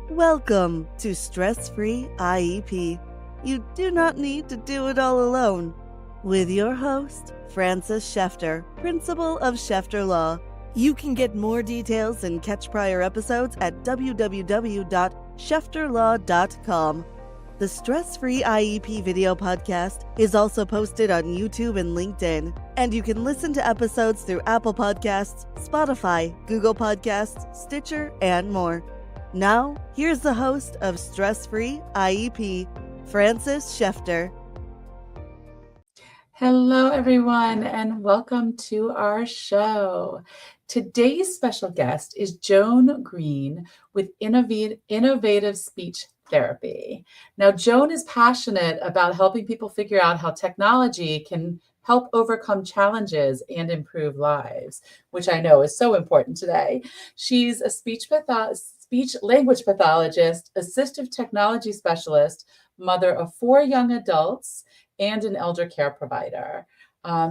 Welcome to Stress-Free IEP. You do not need to do it all alone. With your host, Frances Shefter, Principal of Shefter Law. You can get more details and catch prior episodes at www.shefterlaw.com. The Stress-Free IEP video podcast is also posted on YouTube and LinkedIn, and you can listen to episodes through Apple Podcasts, Spotify, Google Podcasts, Stitcher, and more. Now, here's the host of Stress-Free IEP, Frances Shefter. Hello, everyone, and welcome to our show. Today's special guest is Joan Green with Innovative Speech Therapy. Now, Joan is passionate about helping people figure out how technology can help overcome challenges and improve lives, which I know is so important today. She's a speech-language pathologist, assistive technology specialist, mother of 4 young adults, and an elder care provider.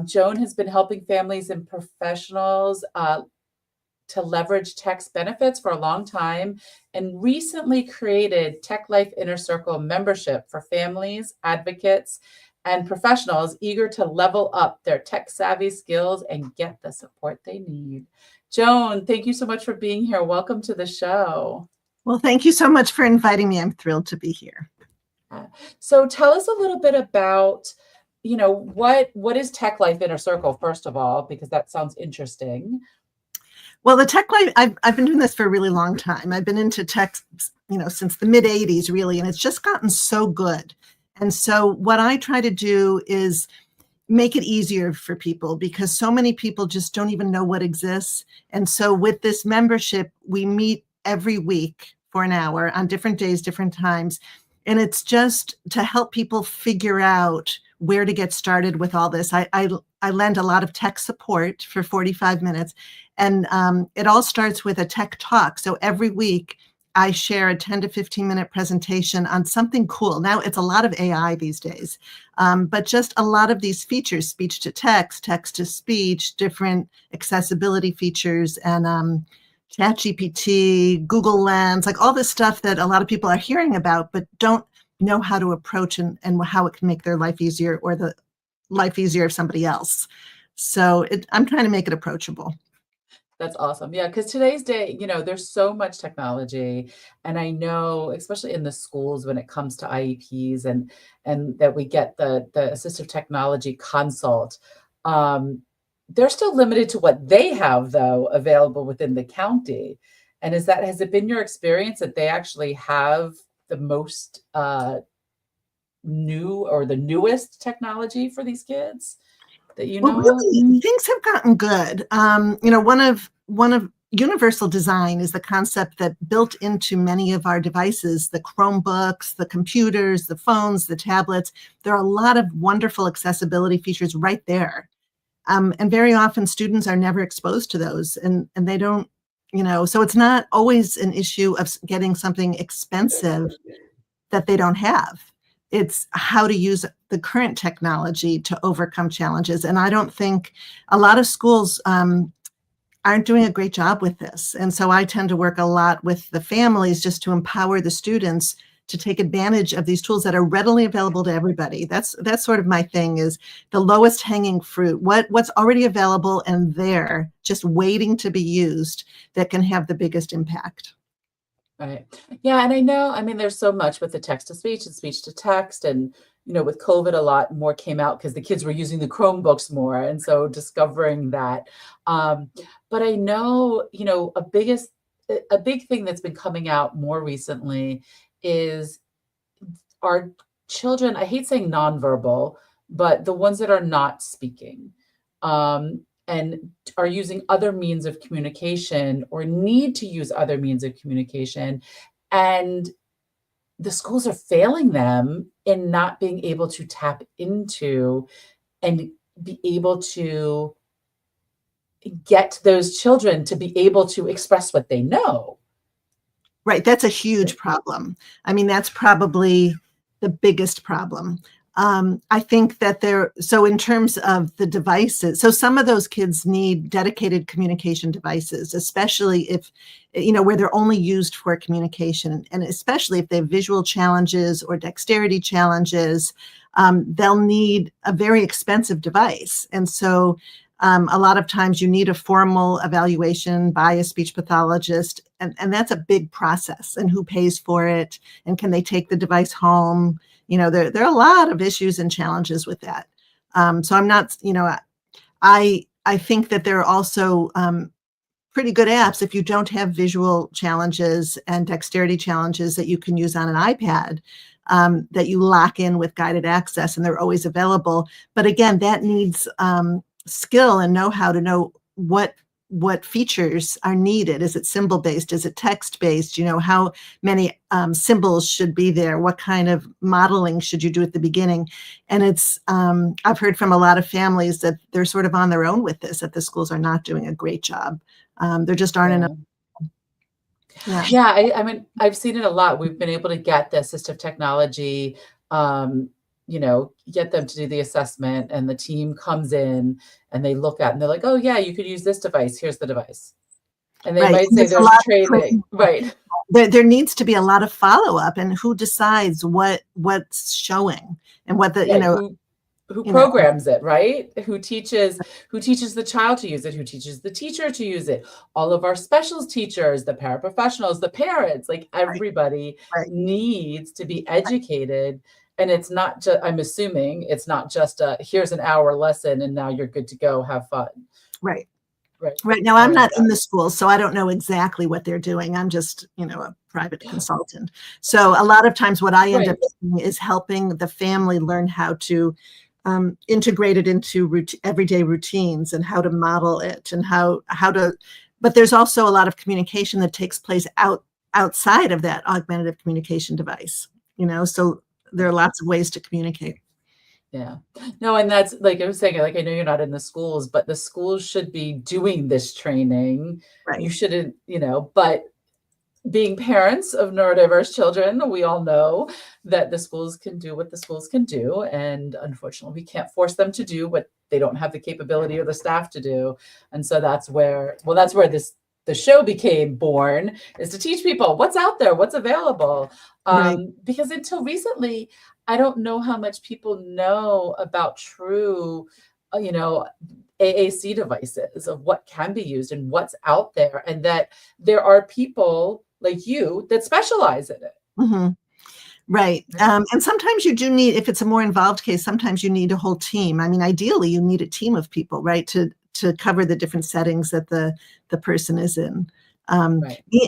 Joan has been helping families and professionals to leverage tech's benefits for a long time and recently created Tech Life Inner Circle membership for families, advocates, and professionals eager to level up their tech-savvy skills and get the support they need. Joan, thank you so much for being here. Welcome to the show. Well, thank you so much for inviting me. I'm thrilled to be here. So tell us a little bit about, what is Tech Life Inner Circle, first of all, because that sounds interesting. Well, the Tech Life, I've been doing this for a really long time. I've been into tech, since the mid 80s, really, and it's just gotten so good. And so what I try to do is make it easier for people because so many people just don't even know what exists. And so with this membership, we meet every week for an hour on different days, different times. And it's just to help people figure out where to get started with all this. I lend a lot of tech support for 45 minutes. And it all starts with a tech talk. So every week I share a 10 to 15 minute presentation on something cool. Now it's a lot of AI these days, but just a lot of these features, speech to text, text to speech, different accessibility features, and ChatGPT, Google Lens, like all this stuff that a lot of people are hearing about, but don't know how to approach and how it can make their life easier or the life easier of somebody else. So I'm trying to make it approachable. That's awesome. Yeah, because today's day, there's so much technology. And I know, especially in the schools when it comes to IEPs and that we get the assistive technology consult, they're still limited to what they have, though, available within the county. And has it been your experience that they actually have the most new or the newest technology for these kids that you know? Well, really, things have gotten good. One of universal design is the concept that built into many of our devices, the Chromebooks, the computers, the phones, the tablets, there are a lot of wonderful accessibility features right there. And very often students are never exposed to those and they don't, so it's not always an issue of getting something expensive that they don't have. It's how to use the current technology to overcome challenges. And I don't think a lot of schools aren't doing a great job with this. And so I tend to work a lot with the families just to empower the students to take advantage of these tools that are readily available to everybody. That's sort of my thing, is the lowest hanging fruit, what's already available and there, just waiting to be used, that can have the biggest impact. Right. Yeah. And I mean, there's so much with the text to speech and speech to text. And, with COVID, a lot more came out because the kids were using the Chromebooks more. And so discovering that. But I know, a big thing that's been coming out more recently is our children, I hate saying nonverbal, but the ones that are not speaking and are using other means of communication or need to use other means of communication. And the schools are failing them in not being able to tap into and be able to get those children to be able to express what they know. Right. That's a huge problem. I mean, that's probably the biggest problem. I think that so in terms of the devices, so some of those kids need dedicated communication devices, especially if, where they're only used for communication, and especially if they have visual challenges or dexterity challenges, they'll need a very expensive device. And so a lot of times you need a formal evaluation by a speech pathologist, and that's a big process. And who pays for it? And can they take the device home? There are a lot of issues and challenges with that. So I'm not, I think that there are also pretty good apps if you don't have visual challenges and dexterity challenges that you can use on an iPad, that you lock in with guided access, and they're always available. But again, that needs skill and know-how to know what features are needed. Is it symbol based? Is it text based? How many symbols should be there? What kind of modeling should you do at the beginning? And it's I've heard from a lot of families that they're sort of on their own with this, that the schools are not doing a great job. There just aren't enough. Yeah, I mean, I've seen it a lot. We've been able to get the assistive technology, get them to do the assessment, and the team comes in and they look at it and they're like, oh yeah, you could use this device. Here's the device. And they might say there's training, right? There needs to be a lot of follow-up, and who decides what's showing and what the, who programs it, right? Who teaches the child to use it, who teaches the teacher to use it, all of our specials teachers, the paraprofessionals, the parents, like everybody needs to be educated. And it's not just, I'm assuming it's not just here's an hour lesson and now you're good to go, have fun. Right. Now, I'm not in the school, so I don't know exactly what they're doing. I'm just, a private consultant. So a lot of times what I end up doing is helping the family learn how to integrate it into everyday routines and how to model it and how to, but there's also a lot of communication that takes place outside of that augmentative communication device, so there are lots of ways to communicate. Yeah. No, and that's like I was saying, like, I know you're not in the schools, but the schools should be doing this training. Right. You shouldn't, but being parents of neurodiverse children, we all know that the schools can do what the schools can do. And unfortunately, we can't force them to do what they don't have the capability or the staff to do. And so that's where the show became born, is to teach people what's out there, what's available. Because until recently, I don't know how much people know about true, AAC devices, of what can be used and what's out there, and that there are people like you that specialize in it. Mm-hmm. Right. And sometimes you do need, if it's a more involved case, sometimes you need a whole team. I mean, ideally, you need a team of people, right, to cover the different settings that the person is in.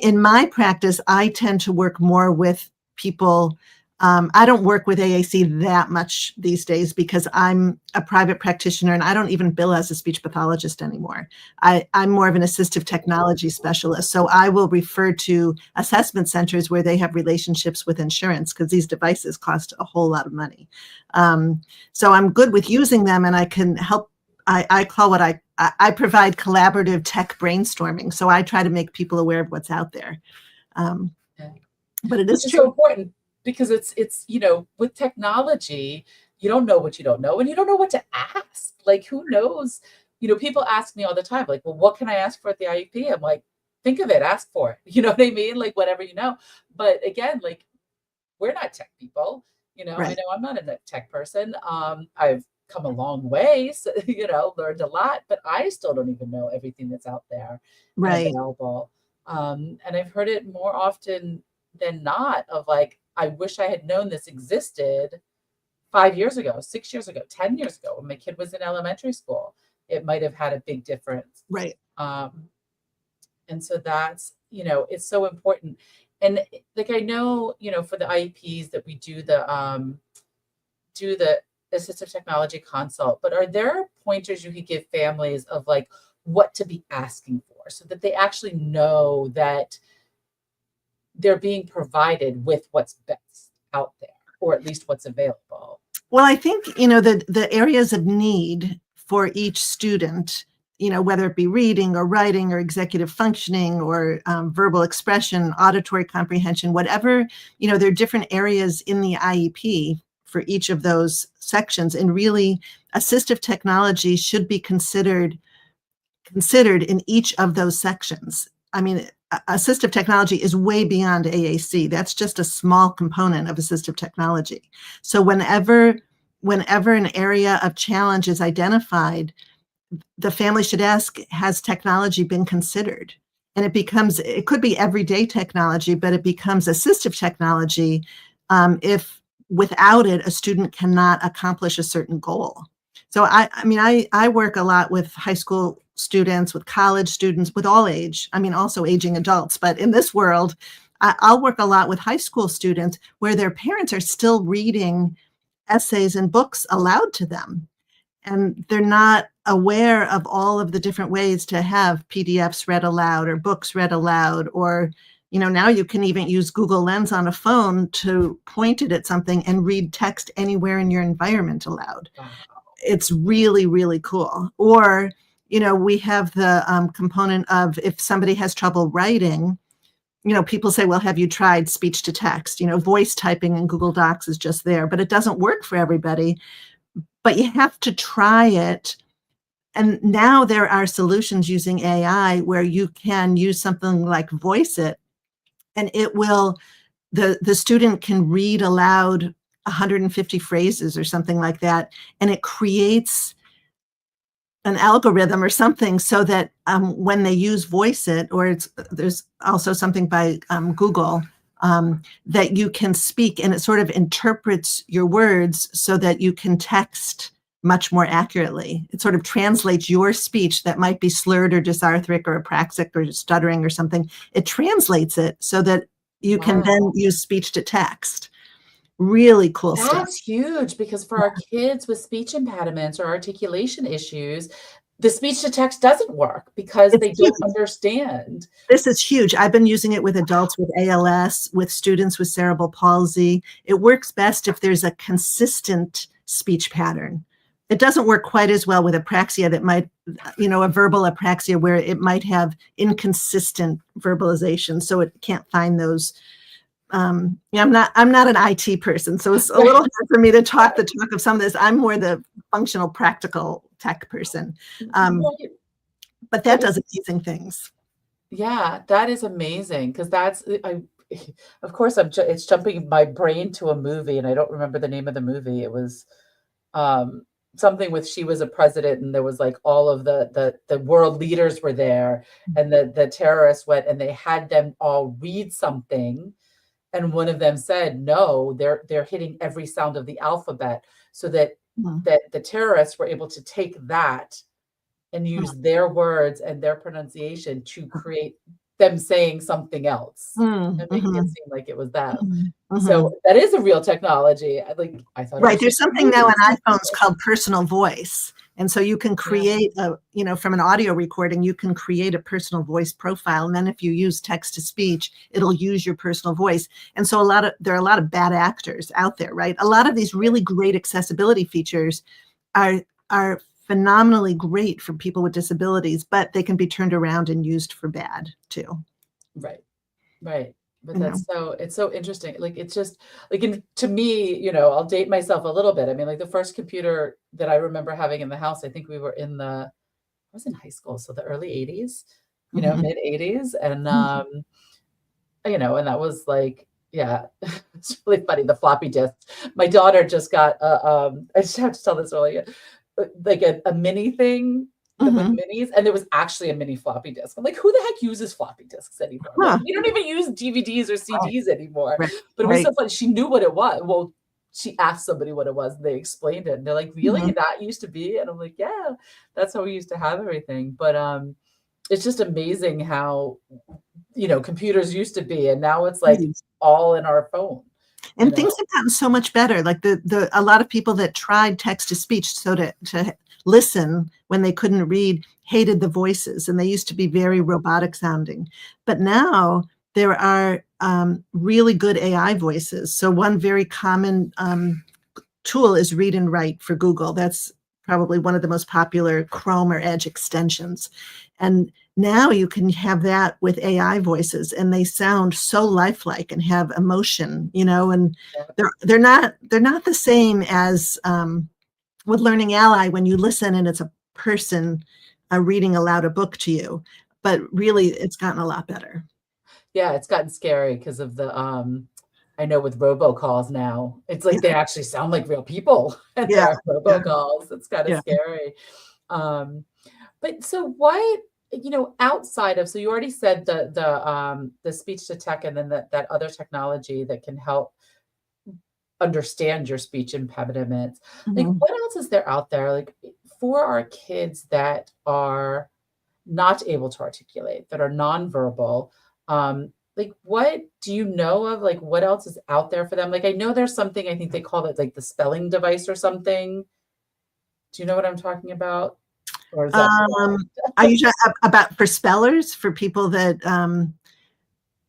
In my practice, I tend to work more with people. I don't work with AAC that much these days because I'm a private practitioner and I don't even bill as a speech pathologist anymore. I'm more of an assistive technology specialist. So I will refer to assessment centers where they have relationships with insurance, because these devices cost a whole lot of money. So I'm good with using them, and I can help. I call what I provide collaborative tech brainstorming. So I try to make people aware of what's out there. But it is so important, because it's with technology, you don't know what you don't know, and you don't know what to ask. Like, who knows? People ask me all the time, like, well, what can I ask for at the IEP? I'm like, think of it, ask for it. You know what I mean? Like, whatever you know. But again, like, we're not tech people. I know I'm not a tech person. I've come a long way, so, learned a lot, but I still don't even know everything that's out there available. And I've heard it more often than not of like, I wish I had known this existed 5 years ago, 6 years ago, 10 years ago, when my kid was in elementary school. It might have had a big difference. Right. And so that's, it's so important. And like, I know, for the IEPs that we do the assistive technology consult, but are there pointers you could give families of like what to be asking for, so that they actually know that they're being provided with what's best out there, or at least what's available? Well, I think, the areas of need for each student, whether it be reading or writing or executive functioning or verbal expression, auditory comprehension, whatever, there are different areas in the IEP for each of those sections. And really, assistive technology should be considered in each of those sections. I mean, assistive technology is way beyond AAC. That's just a small component of assistive technology. So whenever an area of challenge is identified, the family should ask, has technology been considered? And it could be everyday technology, but it becomes assistive technology if without it, a student cannot accomplish a certain goal. So I work a lot with high school students, with college students, with all age, also aging adults. But in this world, I'll work a lot with high school students where their parents are still reading essays and books aloud to them. And they're not aware of all of the different ways to have PDFs read aloud or books read aloud, or, now you can even use Google Lens on a phone to point it at something and read text anywhere in your environment aloud. Wow. It's really, really cool. Or, we have the component of if somebody has trouble writing, people say, well, have you tried speech to text? Voice typing in Google Docs is just there, but it doesn't work for everybody. But you have to try it. And now there are solutions using AI where you can use something like Voice It, and the student can read aloud 150 phrases or something like that, and it creates an algorithm or something so that when they use Voice It, or there's also something by Google, that you can speak, and it sort of interprets your words so that you can text much more accurately. It sort of translates your speech that might be slurred or dysarthric or apraxic or stuttering or something. It translates it so that you can then use speech to text. Really cool stuff. That's huge, because for our kids with speech impediments or articulation issues, the speech to text doesn't work because they don't understand. This is huge. I've been using it with adults with ALS, with students with cerebral palsy. It works best if there's a consistent speech pattern. It doesn't work quite as well with apraxia that might, a verbal apraxia where it might have inconsistent verbalization, so it can't find those. I'm not an IT person, so it's a little hard for me to talk the talk of some of this. I'm more the functional, practical tech person. But that does amazing things. Yeah, that is amazing, because of course, it's jumping my brain to a movie, and I don't remember the name of the movie. It was something with she was a president, and there was like all of the world leaders were there, and the terrorists went and they had them all read something. And one of them said, no, they're hitting every sound of the alphabet, so that the terrorists were able to take that and use their words and their pronunciation to create them saying something else and making it seem like it was them. So that is a real technology. I thought. Right. There's something now on iPhones called personal voice. And so you can create from an audio recording, you can create a personal voice profile. And then if you use text to speech, it'll use your personal voice. And so there are a lot of bad actors out there, right? A lot of these really great accessibility features are phenomenally great for people with disabilities, but they can be turned around and used for bad too. Right. But it's so interesting. It's just to me, I'll date myself a little bit. The first computer that I remember having in the house, I think I was in high school. So the early 80s, mid 80s. And, and that was it's really funny. The floppy disks. My daughter just got, I just have to tell this earlier, like a mini thing. With minis, and there was actually a mini floppy disk. I'm like, who the heck uses floppy disks anymore? We don't even use DVDs or CDs anymore. Right. But it was so funny. She knew what it was. Well, she asked somebody what it was, and they explained it. And they're like, really? That used to be? And I'm like, yeah, that's how we used to have everything. But it's just amazing how, computers used to be, and now it's like all in our phone. And things have gotten so much better. Like a lot of people that tried text to speech, so to listen when they couldn't read, hated the voices, and they used to be very robotic sounding. But now there are really good AI voices. So one very common tool is Read and Write for Google. That's probably one of the most popular Chrome or Edge extensions. And now you can have that with AI voices, and they sound so lifelike and have emotion, and they're not the same as with Learning Ally when you listen and it's a person reading aloud a book to you. But really, it's gotten a lot better. Yeah, it's gotten scary because of the I know with robocalls now, it's like they actually sound like real people and they're robocalls. It's kind of scary. But so what, outside of, so you already said the speech to tech, and then that other technology that can help understand your speech impediments. Like, what else is there out there, like, for our kids that are not able to articulate, that are nonverbal? Like, what do you know of? Like, what else is out there for them? Like, I know there's something, I think they call it like the spelling device or something. Do you know what I'm talking about? Or is that are you talking about for spellers, for people that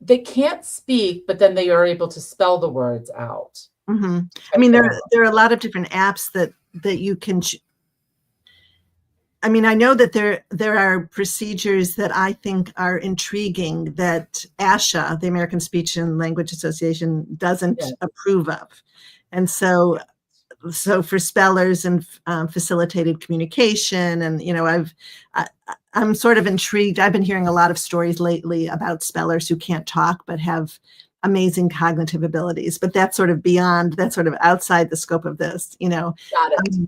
they can't speak, but then they are able to spell the words out? I mean, there are a lot of different apps that you can. I mean, I know that there are procedures that I think are intriguing that ASHA, the American Speech and Language Association, doesn't approve of. And so for spellers and facilitated communication, and I'm sort of intrigued. I've been hearing a lot of stories lately about spellers who can't talk but have amazing cognitive abilities. But that's sort of outside the scope of this. Got it.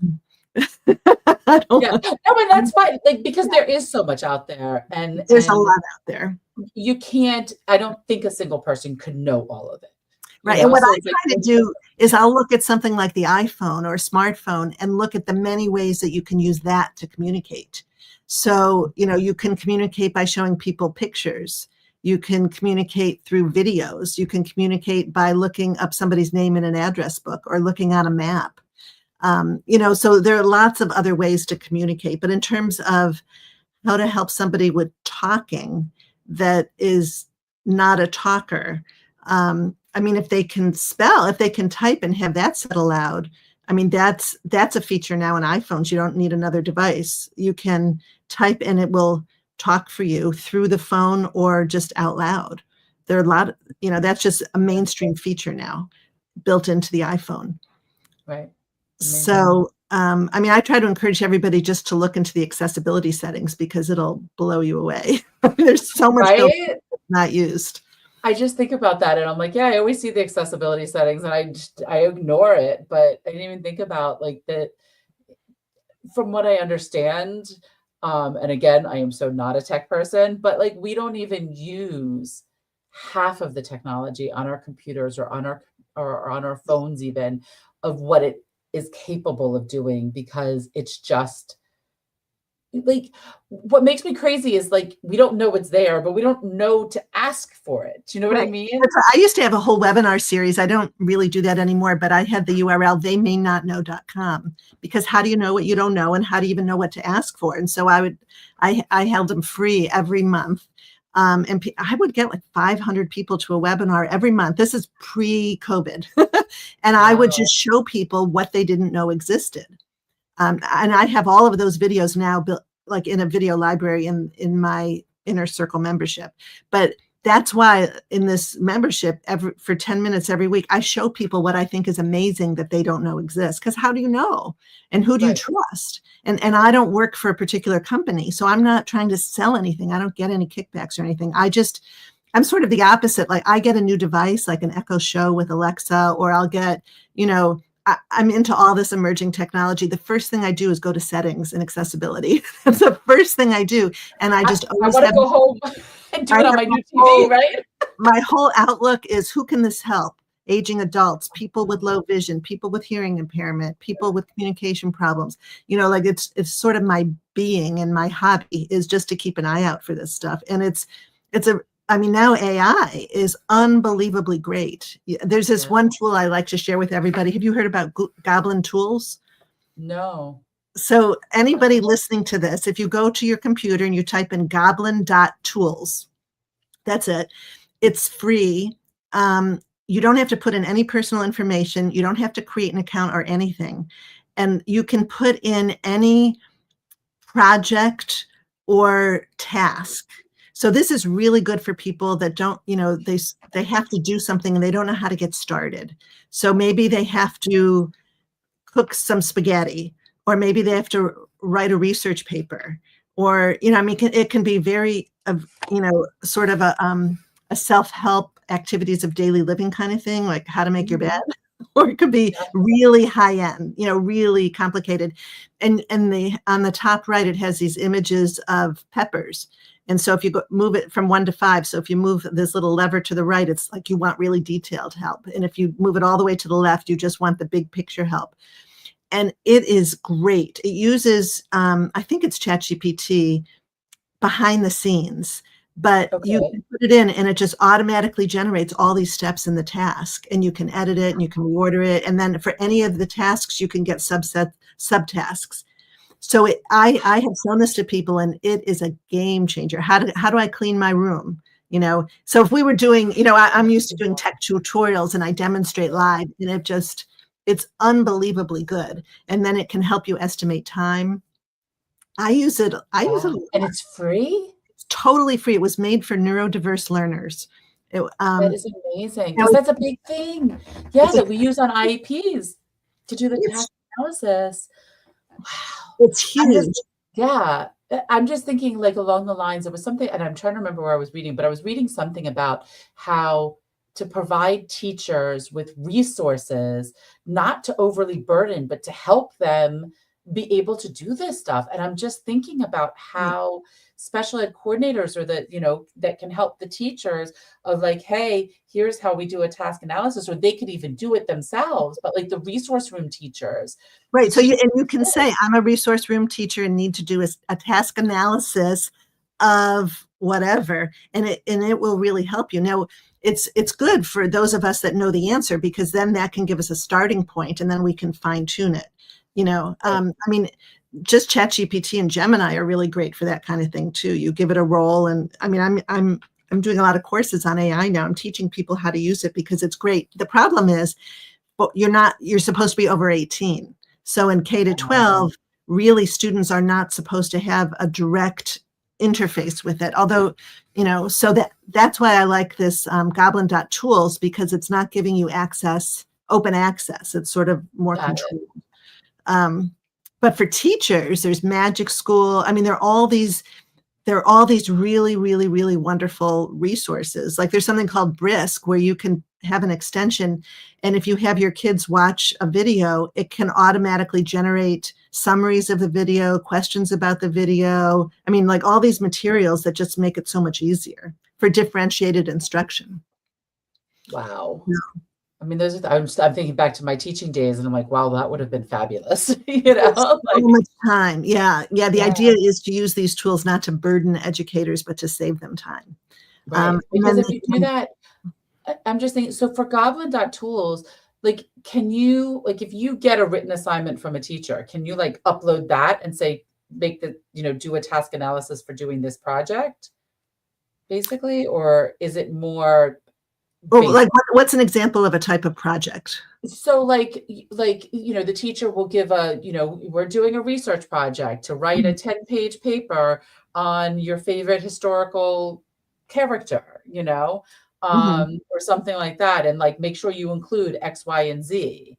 No, but that's fine. Like, because there is so much out there, and there's a lot out there. You can't. I don't think a single person could know all of it. Right. And what I try to do is I'll look at something like the iPhone or a smartphone and look at the many ways that you can use that to communicate. So, you can communicate by showing people pictures. You can communicate through videos. You can communicate by looking up somebody's name in an address book or looking on a map. So there are lots of other ways to communicate. But in terms of how to help somebody with talking that is not a talker, I mean, if they can spell, if they can type and have that said aloud, I mean, that's a feature now in iPhones. You don't need another device. You can type and it will talk for you through the phone or just out loud. There are a lot, that's just a mainstream feature now built into the iPhone. Right. Amazing. So, I mean, I try to encourage everybody just to look into the accessibility settings because it'll blow you away. There's so much not used. I just think about that and I'm like, I always see the accessibility settings and I ignore it, but I didn't even think about like that. From what I understand, and again, I am so not a tech person, but like we don't even use half of the technology on our computers or on our phones even of what it is capable of doing, because it's just like, what makes me crazy is like, we don't know what's there, but we don't know to ask for it. Do you know what I mean? I used to have a whole webinar series. I don't really do that anymore, but I had the URL theymaynotknow.com, because how do you know what you don't know? And how do you even know what to ask for? And so I held them free every month. And I would get like 500 people to a webinar every month. This is pre-COVID. And I would just show people what they didn't know existed. And I have all of those videos now built like in a video library in my Inner Circle membership. But that's why in this membership, for 10 minutes every week, I show people what I think is amazing that they don't know exists. Because how do you know? And who do you trust? And I don't work for a particular company, so I'm not trying to sell anything. I don't get any kickbacks or anything. I'm sort of the opposite. Like I get a new device, like an Echo Show with Alexa, or I'll get, I'm into all this emerging technology. The first thing I do is go to settings and accessibility. That's the first thing I do. And I just always want to go home and do it on my new TV, right? My whole outlook is, who can this help? Aging adults, people with low vision, people with hearing impairment, people with communication problems. Like it's sort of my being, and my hobby is just to keep an eye out for this stuff. And now AI is unbelievably great. There's this one tool I like to share with everybody. Have you heard about Goblin Tools? No. So anybody listening to this, if you go to your computer and you type in goblin.tools, that's it. It's free. You don't have to put in any personal information. You don't have to create an account or anything. and you can put in any project or task. So this is really good for people that don't, they have to do something and they don't know how to get started. So maybe they have to cook some spaghetti, or maybe they have to write a research paper, or, it can be very, sort of a self-help activities of daily living kind of thing, like how to make your bed, or it could be really high end, really complicated. And on the top right, it has these images of peppers. And so if you move it from 1 to 5, so if you move this little lever to the right, it's like you want really detailed help. And if you move it all the way to the left, you just want the big picture help. And it is great. It uses, I think it's ChatGPT behind the scenes, but you can put it in and it just automatically generates all these steps in the task, and you can edit it and you can reorder it. And then for any of the tasks, you can get subtasks. So I have shown this to people, and it is a game changer. How do I clean my room? So if we were doing, I'm used to doing tech tutorials and I demonstrate live, and it's unbelievably good. And then it can help you estimate time. I use it. And it's free? It's totally free. It was made for neurodiverse learners. That is amazing. Because that's a big thing. Yeah, that we use on IEPs to do the task analysis. Wow. It's huge. I'm just thinking, like, along the lines, it was something, and I'm trying to remember where I was reading, but I was reading something about how to provide teachers with resources, not to overly burden, but to help them be able to do this stuff. And I'm just thinking about how special ed coordinators, or that can help the teachers of like, hey, here's how we do a task analysis, or they could even do it themselves, but like the resource room teachers. Right. So you can say, I'm a resource room teacher and need to do a task analysis of whatever, and it will really help you. Now, it's good for those of us that know the answer, because then that can give us a starting point, and then we can fine tune it. Just ChatGPT and Gemini are really great for that kind of thing too. You give it a role, and I'm doing a lot of courses on AI now. I'm teaching people how to use it because it's great. The problem is, you're supposed to be over 18. So in K to 12, really students are not supposed to have a direct interface with it. Although, so that's why I like this Goblin.tools, because it's not giving you open access. It's sort of more controlled. But for teachers, there's Magic School. There are all these really, really, really wonderful resources. Like there's something called Brisk, where you can have an extension, and if you have your kids watch a video, it can automatically generate summaries of the video, questions about the video. Like all these materials that just make it so much easier for differentiated instruction. Wow. Yeah. Those are I'm thinking back to my teaching days, and I'm like, wow, that would have been fabulous. So much time. Yeah. The idea is to use these tools not to burden educators, but to save them time. Right. Because if you do that, I'm just thinking, so for Goblin.tools, like, can you, like, if you get a written assignment from a teacher, can you like upload that and say, do a task analysis for doing this project, basically? Or is it more like what's an example of a type of project? So like, the teacher will give we're doing a research project to write a 10-page paper on your favorite historical character, or something like that. And like, make sure you include X, Y, and Z.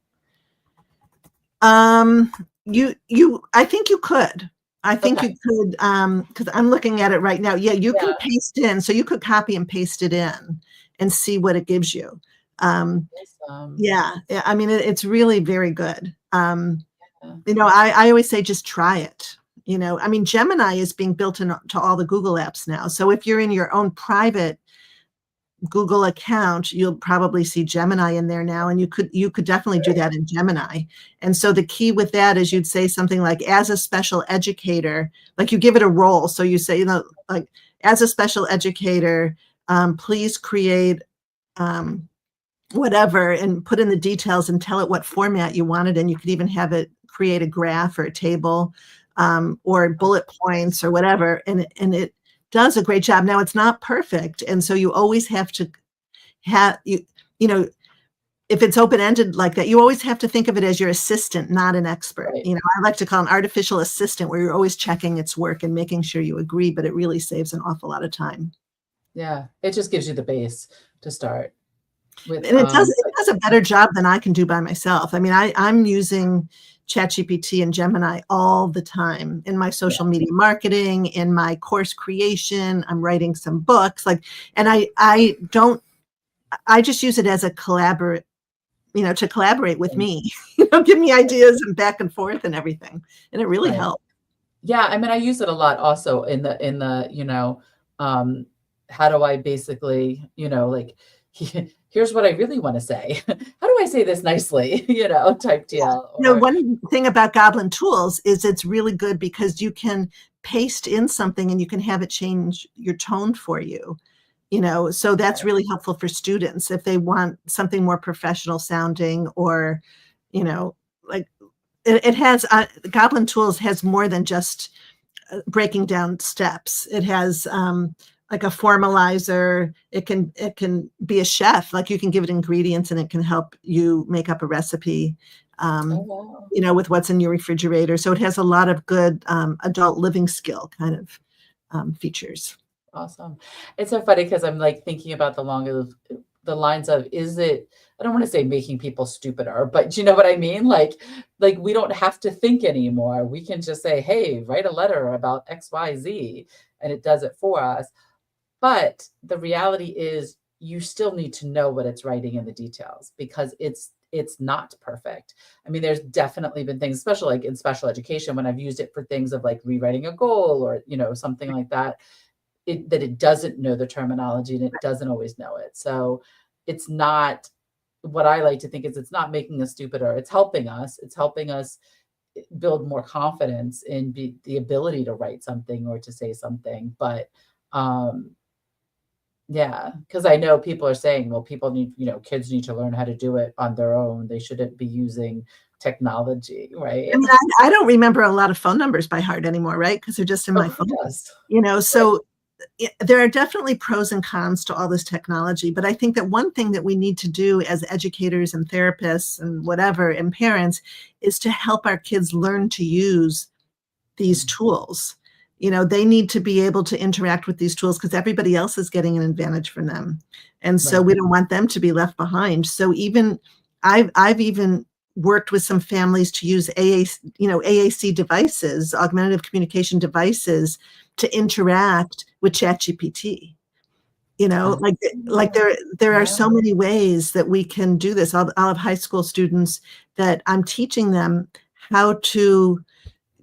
I think you could. You could, because I'm looking at it right now. Yeah, you can paste in. So you could copy and paste it in and see what it gives you. Awesome. It's really very good. I always say, just try it. Gemini is being built into all the Google apps now. So if you're in your own private Google account, you'll probably see Gemini in there now, and you could definitely do that in Gemini. And so the key with that is you'd say something like, as a special educator, like you give it a role. So you say, like, as a special educator, please create whatever, and put in the details and tell it what format you want it in. You could even have it create a graph or a table, or bullet points or whatever, and it does a great job. Now, it's not perfect, and so you always have to have if it's open-ended like that, you always have to think of it as your assistant, not an expert. Right. You know, I like to call an artificial assistant where you're always checking its work and making sure you agree, but it really saves an awful lot of time. Yeah. It just gives you the base to start with. And it does a better job than I can do by myself. I mean, I'm using ChatGPT and Gemini all the time in my social media marketing, in my course creation. I'm writing some books, and I just use it as a to collaborate with me, give me ideas and back and forth and everything. And it really helped. Yeah. I mean, I use it a lot also in the, how do I basically, here's what I really want to say. How do I say this nicely, type deal. One thing about Goblin Tools is it's really good because you can paste in something and you can have it change your tone for you. So that's really helpful for students if they want something more professional sounding, or, it has, Goblin Tools has more than just breaking down steps. It has like a formalizer. It can be a chef, like you can give it ingredients and it can help you make up a recipe, with what's in your refrigerator. So it has a lot of good adult living skill kind of features. Awesome. It's so funny because I'm thinking about the lines of, is it, I don't want to say making people stupider, but you know what I mean? Like we don't have to think anymore. We can just say, hey, write a letter about XYZ, and it does it for us. But the reality is you still need to know what it's writing in the details, because it's not perfect. I mean, there's definitely been things, especially in special education, when I've used it for things of rewriting a goal or, something like that. That it doesn't know the terminology and it doesn't always know it. So it's not, what I like to think is, it's not making us stupider. It's helping us. It's helping us build more confidence in the ability to write something or to say something. But because I know people are saying, well, people need, kids need to learn how to do it on their own. They shouldn't be using technology, right? I mean, I don't remember a lot of phone numbers by heart anymore, right? Because they're just in my phone. So there are definitely pros and cons to all this technology, but I think that one thing that we need to do as educators and therapists and whatever, and parents, is to help our kids learn to use these tools. They need to be able to interact with these tools because everybody else is getting an advantage from them. And so we don't want them to be left behind. So even I've even worked with some families to use AAC devices, augmentative communication devices, to interact with ChatGPT. There are so many ways that we can do this. I'll have high school students that I'm teaching them how to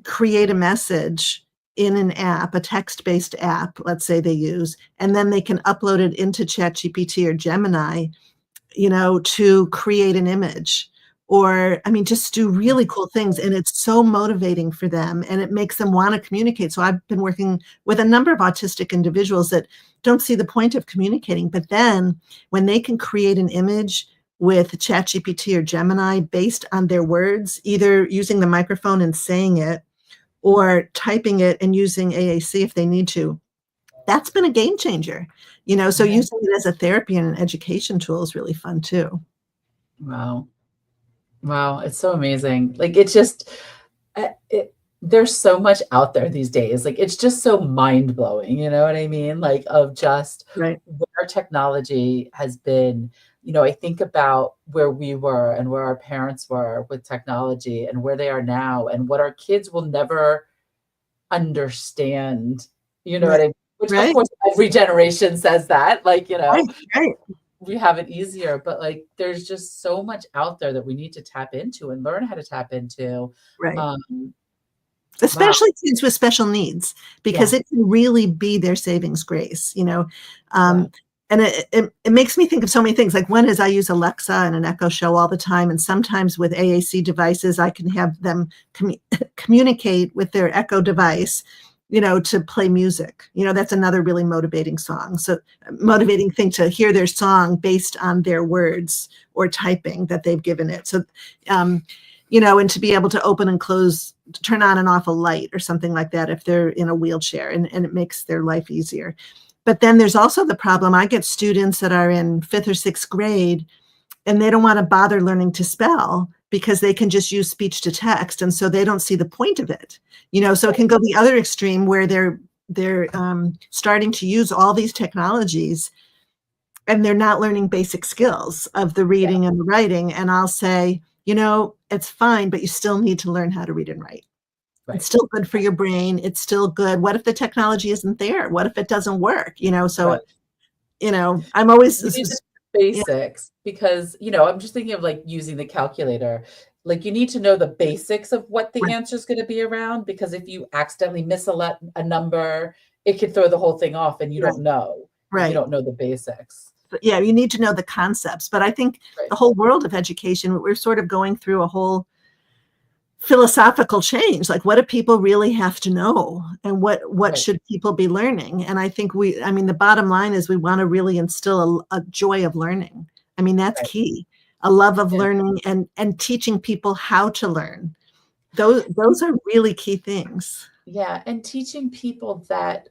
create a message in an app, a text-based app, let's say they use, and then they can upload it into ChatGPT or Gemini, to create an image. Or, just do really cool things. And it's so motivating for them and it makes them want to communicate. So I've been working with a number of autistic individuals that don't see the point of communicating. But then when they can create an image with ChatGPT or Gemini based on their words, either using the microphone and saying it or typing it and using AAC if they need to, that's been a game changer. So using it as a therapy and an education tool is really fun too. Wow. It's so amazing. It's just, there's so much out there these days. It's just so mind blowing. You know what I mean? Of just where technology has been. I think about where we were and where our parents were with technology and where they are now and what our kids will never understand. You know what I mean? Which of course every generation says that, we have it easier, but there's just so much out there that we need to tap into and learn how to tap into. Especially kids with special needs, because it can really be their savings grace, and it makes me think of so many things. One is I use Alexa and an Echo Show all the time. And sometimes with AAC devices, I can have them communicate with their Echo device, to play music. That's another really motivating motivating thing, to hear their song based on their words or typing that they've given it. So, and to be able to open and close, turn on and off a light or something like that if they're in a wheelchair, and it makes their life easier. But then there's also the problem. I get students that are in 5th or 6th grade and they don't want to bother learning to spell because they can just use speech to text. And so they don't see the point of it, so it can go the other extreme where they're starting to use all these technologies and they're not learning basic skills of the reading and the writing. And I'll say, it's fine, but you still need to learn how to read and write. Right. It's still good for your brain. It's still good. What if the technology isn't there? What if it doesn't work? So, right. I'm always basics because, I'm just thinking of like using the calculator. Like you need to know the basics of what the answer is going to be around, because if you accidentally miss a number, it could throw the whole thing off and you don't know. Right. You don't know the basics. But yeah, you need to know the concepts. But I think the whole world of education, we're sort of going through a whole philosophical change. Like, what do people really have to know, and what should people be learning? And I think the bottom line is we want to really instill a joy of learning. That's key, a love of learning and teaching people how to learn. Those are really key things. Yeah, and teaching people that,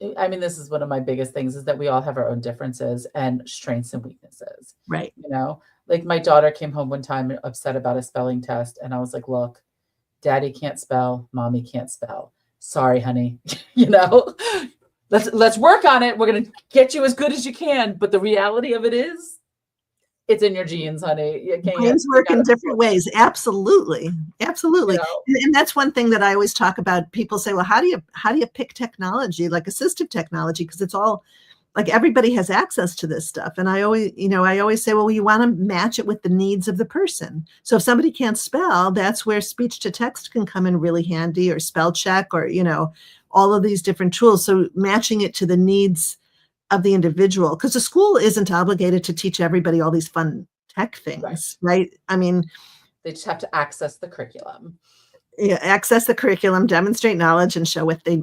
this is one of my biggest things, is that we all have our own differences and strengths and weaknesses. Right. Like my daughter ccame home one time upset about a spelling test. And I was like, look, Daddy can't spell, Mommy can't spell. Sorry, honey. Let's work on it. We're going to get you as good as you can. But the reality of it is, it's in your genes, honey. Brains work in different ways. Absolutely. Absolutely. And that's one thing that I always talk about. People say, well, how do you pick technology, like assistive technology? Because it's all like everybody has access to this stuff. And I always say, well, you want to match it with the needs of the person. So if somebody can't spell, that's where speech to text can come in really handy, or spell check, or, all of these different tools. So matching it to the needs of the individual, because the school isn't obligated to teach everybody all these fun tech things, right? They just have to access the curriculum. Yeah, access the curriculum, demonstrate knowledge, and show what they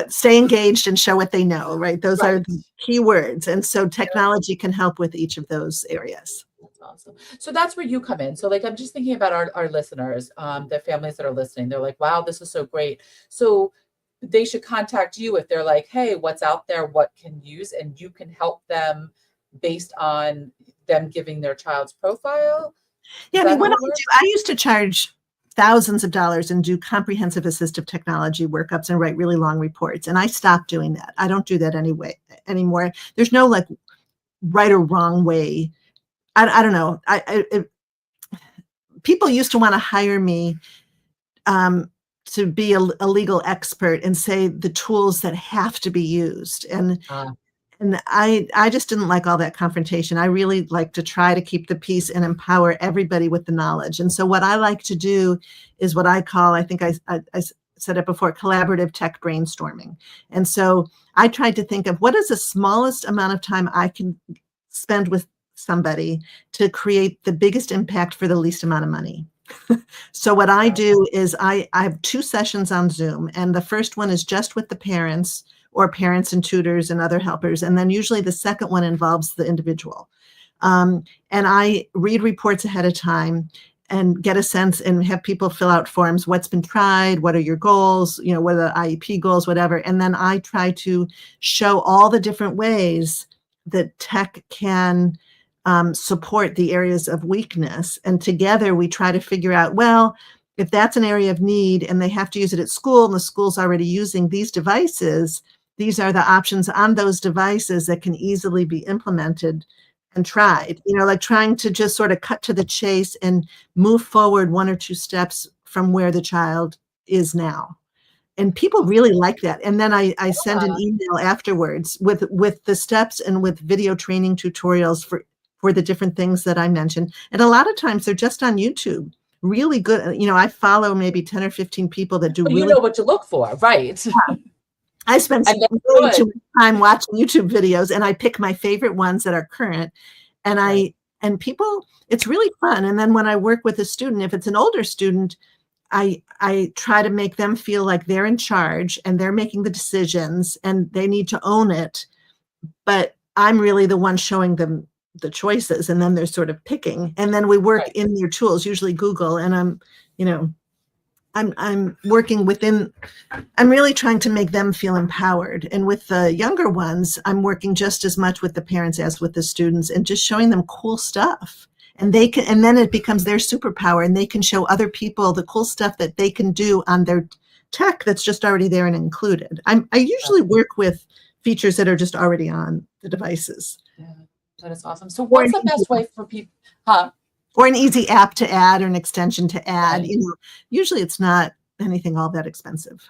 stay engaged and show what they know, right? Those are the key words. And so technology can help with each of those areas. That's awesome. So that's where you come in. So like, I'm just thinking about our listeners, the families that are listening. They're like, wow, this is so great. So they should contact you if they're like, hey, what's out there, what can use, and you can help them based on them giving their child's profile. Yeah, I used to charge thousands of dollars and do comprehensive assistive technology workups and write really long reports. And I stopped doing that. I don't do that anymore. There's no like right or wrong way. I don't know. People used to want to hire me to be a legal expert and say the tools that have to be used. And I just didn't like all that confrontation. I really like to try to keep the peace and empower everybody with the knowledge. And so what I like to do is what I call, I think I said it before, collaborative tech brainstorming. And so I tried to think of what is the smallest amount of time I can spend with somebody to create the biggest impact for the least amount of money. So what I do is I have 2 sessions on Zoom, and the first one is just with the parents or parents and tutors and other helpers. And then usually the second one involves the individual. And I read reports ahead of time and get a sense and have people fill out forms. What's been tried? What are your goals? What are the IEP goals, whatever. And then I try to show all the different ways that tech can support the areas of weakness. And together we try to figure out, well, if that's an area of need and they have to use it at school and the school's already using these devices, these are the options on those devices that can easily be implemented and tried, like trying to just sort of cut to the chase and move forward 1 or 2 steps from where the child is now. And people really like that. And then I send an email afterwards with the steps and with video training tutorials for the different things that I mentioned. And a lot of times they're just on YouTube. Really good. I follow maybe 10 or 15 people that do. But really you know what to look for, right? Yeah. I spend really too much time watching YouTube videos, and I pick my favorite ones that are current. And and people, it's really fun. And then when I work with a student, if it's an older student, I try to make them feel like they're in charge and they're making the decisions and they need to own it. But I'm really the one showing them the choices, and then they're sort of picking. And then we work in their tools, usually Google, and I'm working within, I'm really trying to make them feel empowered. And with the younger ones, I'm working just as much with the parents as with the students and just showing them cool stuff And they can, and then it becomes their superpower, and they can show other people the cool stuff that they can do on their tech that's just already there and included. I usually work with features that are just already on the devices. Yeah, that is awesome. So what's the best way for people, or an easy app to add or an extension to add? Right. You know, usually it's not anything all that expensive.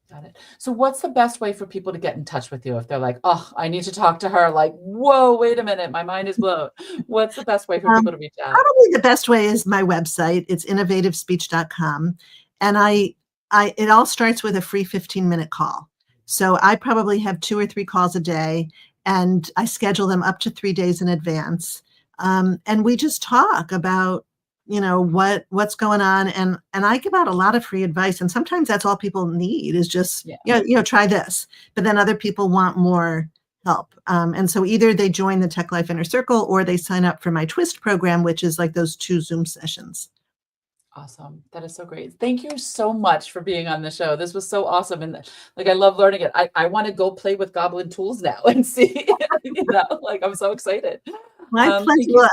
Got it. So what's the best way for people to get in touch with you if they're like, oh, I need to talk to her? Like, whoa, wait a minute, my mind is blown. What's the best way for people to reach out? Probably the best way is my website. It's innovativespeech.com. And it all starts with a free 15-minute call. So I probably have 2 or 3 calls a day, and I schedule them up to 3 days in advance. And we just talk about, you know, what's going on. And I give out a lot of free advice. And sometimes that's all people need is just, try this. But then other people want more help. And so either they join the Tech Life Inner Circle or they sign up for my Twist program, which is like those 2 Zoom sessions. Awesome. That is so great. Thank you so much for being on the show. This was so awesome. And like, I love learning it. I want to go play with Goblin tools now and see, like, I'm so excited. My pleasure. Well,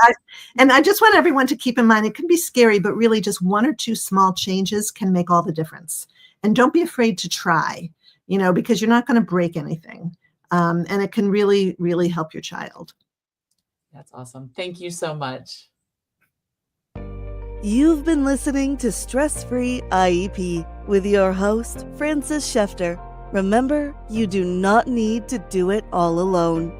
and I just want everyone to keep in mind, it can be scary, but really just 1 or 2 small changes can make all the difference. And don't be afraid to try, because you're not going to break anything. And it can really, really help your child. That's awesome. Thank you so much. You've been listening to Stress Free IEP with your host, Frances Shefter. Remember, you do not need to do it all alone.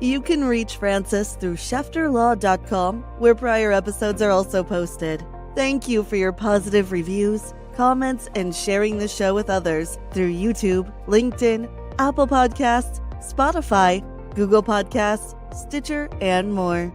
You can reach Frances through shefterlaw.com, where prior episodes are also posted. Thank you for your positive reviews, comments, and sharing the show with others through YouTube, LinkedIn, Apple Podcasts, Spotify, Google Podcasts, Stitcher, and more.